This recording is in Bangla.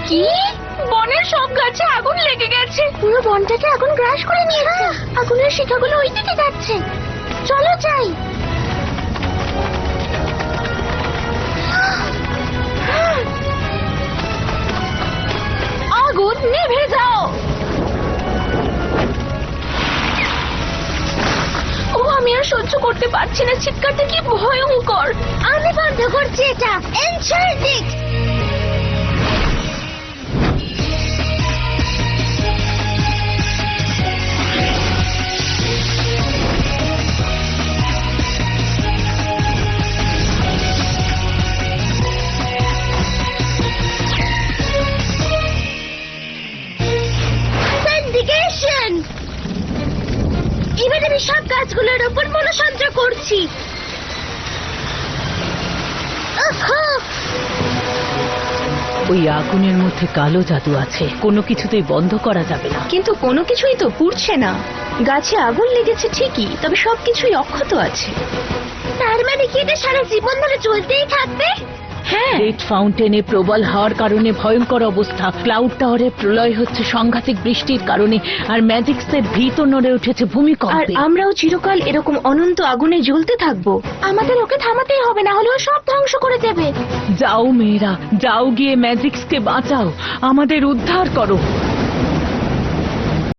কি? বনের সব গাছে আগুন লেগে গেছে, পুরো বনটাকে আগুন গ্রাস করে নিয়েছে। আগুনের শিখাগুলো ওই দিকে যাচ্ছে, চলো যাই। আগুন নিভে যাও। ও আমি আর সহ্য করতে পারছি না, চিৎকারটা কি ভয়ঙ্কর। আমি বন্ধ করছি এটা। এনচার্টেড। এবার আমি সব গাছগুলোর উপর মনোসঞ্চার করছি। ওই আগুনের মধ্যে কালো জাদু আছে, কোনো কিছুতেই বন্ধ করা যাবে না। কিন্তু কোনো কিছুই তো পুড়ছে না। গাছে আগুন লেগেছে ঠিকই, তবে সবকিছুই অক্ষত আছে। তার মানে কি এটা সারা জীবন ধরে চলতেই থাকবে? হ্যাঁ। রেড ফাউন্টেনে প্রবল হওয়ার কারণে ভয়ঙ্কর অবস্থা, ক্লাউড টাওয়ারে প্রলয় হচ্ছে সাংঘাতিক বৃষ্টির কারণে, আর ম্যাজিক্সের ভিত নড়ে উঠেছে আর ভূমিকম্পে। আমরাও চিরকাল এরকম অনন্ত আগুনে জ্বলতে থাকবো। আমাদের ওকে থামাতেই হবে, না হলে ও সব ধ্বংস করে দেবে। যাও মেয়েরা, যাও গিয়ে ম্যাজিক্সকে বাঁচাও, আমাদের উদ্ধার করো।